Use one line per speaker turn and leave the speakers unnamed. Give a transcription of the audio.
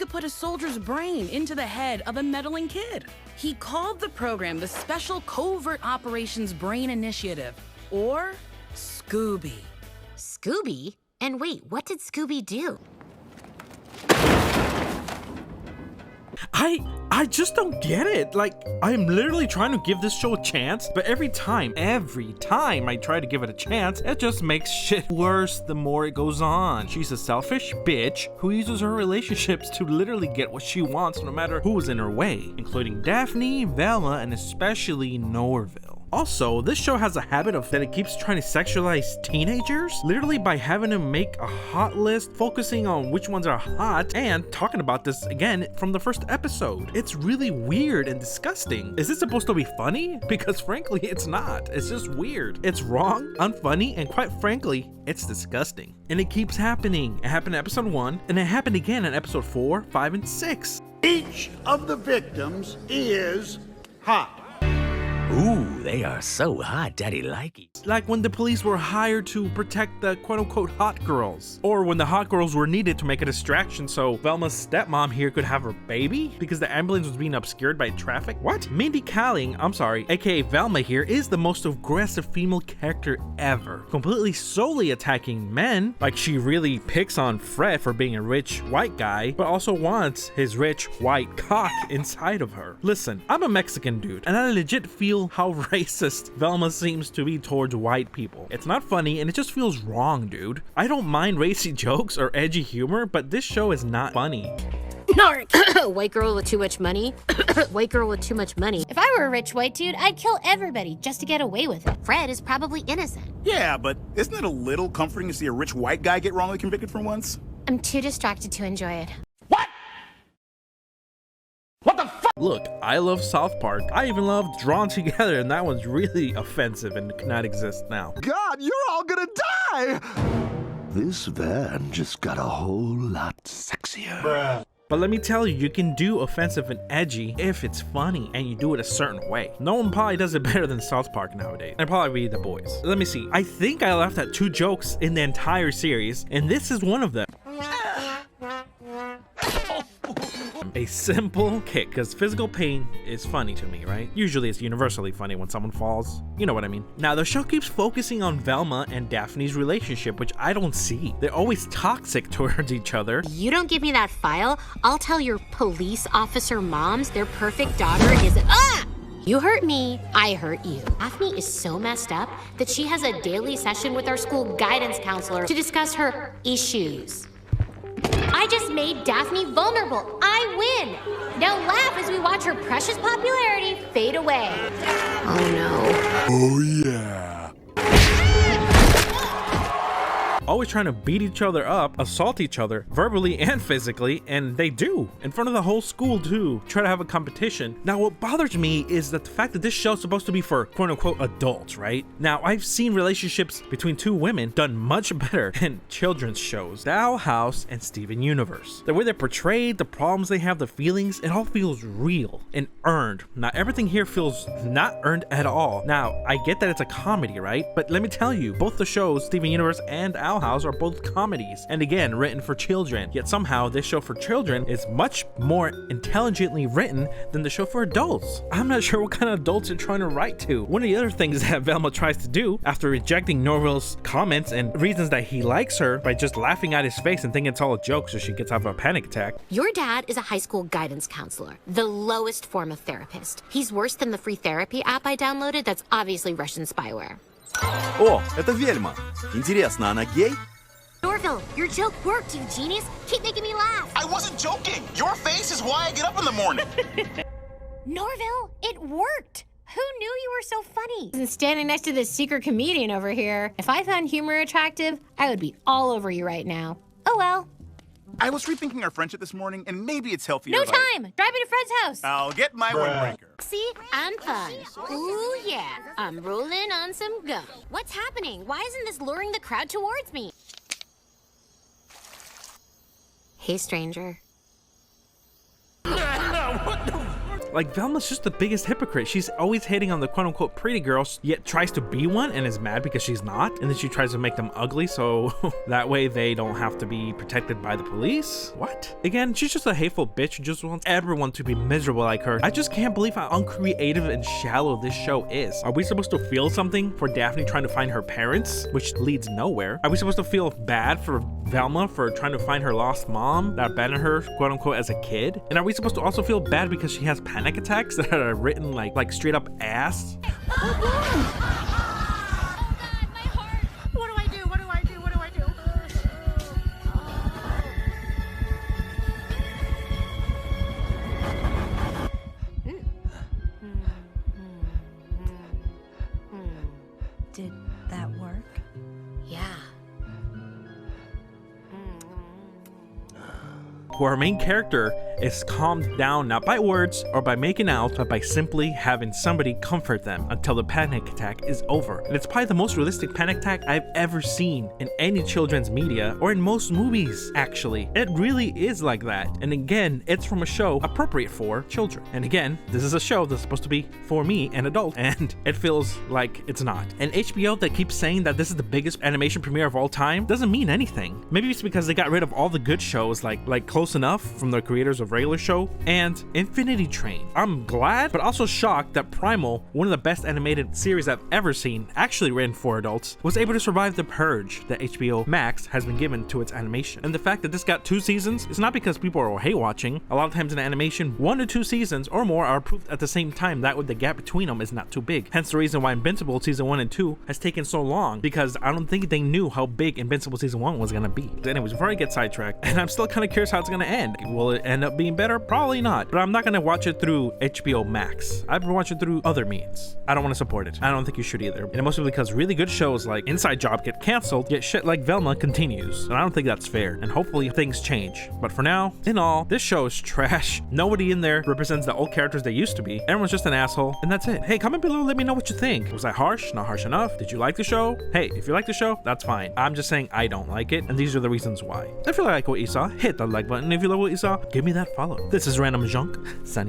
put a soldier's brain into the head of a meddling kid. He called the program the Special Covert Operations Brain Initiative, or Scooby.
Scooby? And wait, what did Scooby do?
I just don't get it. Like, I'm literally trying to give this show a chance, but every time I try to give it a chance, it just makes shit worse the more it goes on. She's a selfish bitch who uses her relationships to literally get what she wants no matter who's in her way, including Daphne, Velma, and especially Norville. Also, this show has a habit of that it keeps trying to sexualize teenagers, literally by having them make a hot list, focusing on which ones are hot, and talking about this again from the first episode. It's really weird and disgusting. Is this supposed to be funny? Because frankly, it's not. It's just weird. It's wrong, unfunny, and quite frankly, it's disgusting. And it keeps happening. It happened in episode 1, and it happened again in episode 4, 5, and 6.
Each of the victims is hot.
Ooh, they are so hot, Daddy likey.
Like when the police were hired to protect the quote-unquote hot girls. Or when the hot girls were needed to make a distraction so Velma's stepmom here could have her baby because the ambulance was being obscured by traffic. What? Mindy Kaling, aka Velma here, is the most aggressive female character ever. Completely solely attacking men. Like she really picks on Fred for being a rich white guy, but also wants his rich white cock inside of her. Listen, I'm a Mexican dude, and I legit feel how racist Velma seems to be towards white people. It's not funny and it just feels wrong, dude. I don't mind racy jokes or edgy humor, but this show is not funny.
White girl with too much money? White girl with too much money.
If I were a rich white dude, I'd kill everybody just to get away with it.
Fred is probably innocent.
Yeah, but isn't it a little comforting to see a rich white guy get wrongly convicted for once?
I'm too distracted to enjoy it.
Look, I love South Park. I even love Drawn Together, and that one's really offensive and cannot exist now.
God, you're all gonna die! This van just got a whole lot sexier.
Bruh.
But let me tell you, you can do offensive and edgy if it's funny and you do it a certain way. No one probably does it better than South Park nowadays. And probably The Boys. Let me see. I think I left at 2 jokes in the entire series, and this is one of them. A simple kick, because physical pain is funny to me, right? Usually it's universally funny when someone falls. You know what I mean. Now, the show keeps focusing on Velma and Daphne's relationship, which I don't see. They're always toxic towards each other.
You don't give me that file, I'll tell your police officer moms their perfect daughter is You hurt me, I hurt you. Daphne is so messed up that she has a daily session with our school guidance counselor to discuss her issues. I just made Daphne vulnerable. I win. Now laugh as we watch her precious popularity fade away. Oh no.
Oh yeah.
Always trying to beat each other up, assault each other, verbally and physically, and they do, in front of the whole school too, try to have a competition. Now what bothers me is that the fact that this show's supposed to be for quote-unquote adults, right? Now I've seen relationships between 2 women done much better in children's shows, Doll House and Steven Universe. The way they're portrayed, the problems they have, the feelings, it all feels real and earned. Now everything here feels not earned at all. Now I get that it's a comedy, right? But let me tell you, both the shows, Steven Universe and Owl House, are both comedies, and again written for children, yet somehow this show for children is much more intelligently written than the show for adults. I'm not sure what kind of adults you're trying to write to. One of the other things that Velma tries to do after rejecting Norville's comments and reasons that he likes her by just laughing at his face and thinking it's all a joke so she gets out of a panic attack.
Your dad is a high school guidance counselor, the lowest form of therapist. He's worse than the free therapy app I downloaded that's obviously Russian spyware.
О, это Вельма. Интересно, она гей?
Norville, your joke worked, you genius. Keep making me laugh.
I wasn't joking. Your face is why I get up in the morning.
Norville, it worked. Who knew you were so funny? And standing next to this secret comedian over here. If I found humor attractive, I would be all over you right now. Oh well.
I was rethinking our friendship this morning, and maybe it's healthier.
No
if I-
time. Drive me to Fred's house.
I'll get my windbreaker.
See, I'm fun. Ooh yeah, I'm rolling on some gum. What's happening? Why isn't this luring the crowd towards me? Hey, stranger.
Like, Velma's just the biggest hypocrite. She's always hating on the quote-unquote pretty girls, yet tries to be one and is mad because she's not. And then she tries to make them ugly so that way they don't have to be protected by the police. What? Again, she's just a hateful bitch who just wants everyone to be miserable like her. I just can't believe how uncreative and shallow this show is. Are we supposed to feel something for Daphne trying to find her parents, which leads nowhere? Are we supposed to feel bad for Velma for trying to find her lost mom that abandoned her quote-unquote as a kid? And are we supposed to also feel bad because she has panic attacks that are written like straight up ass?
Did that work?
Yeah.
Where our main character is calmed down not by words or by making out, but by simply having somebody comfort them until the panic attack is over. And it's probably the most realistic panic attack I've ever seen in any children's media or in most movies, actually. It really is like that. And again, it's from a show appropriate for children. And again, this is a show that's supposed to be for me, an adult, and it feels like it's not. And HBO that keeps saying that this is the biggest animation premiere of all time doesn't mean anything. Maybe it's because they got rid of all the good shows like Close Enough from the creators of Regular Show and Infinity Train. I'm glad, but also shocked that Primal, one of the best animated series I've ever seen, actually written for adults, was able to survive the purge that HBO Max has been given to its animation. And the fact that this got 2 seasons is not because people are hate watching. A lot of times in animation, 1 to 2 seasons or more are approved at the same time. That way the gap between them is not too big. Hence the reason why Invincible season 1 and 2 has taken so long, because I don't think they knew how big Invincible season 1 was gonna be. Anyways, before I get sidetracked, and I'm still kind of curious how it's gonna end. Will it end up being better? Probably not. But I'm not gonna watch it through HBO Max. I've been watching it through other means. I don't want to support it. I don't think you should either. And mostly because really good shows like Inside Job get canceled, yet shit like Velma continues. And I don't think that's fair. And hopefully things change. But for now, in all, this show is trash. Nobody in there represents the old characters they used to be. Everyone's just an asshole. And that's it. Hey, comment below, let me know what you think. Was I harsh? Not harsh enough? Did you like the show? Hey, if you like the show, that's fine. I'm just saying I don't like it. And these are the reasons why. If you like what you saw, hit the like button. If you love what you saw, give me that follow. This is Random Junk, signing off.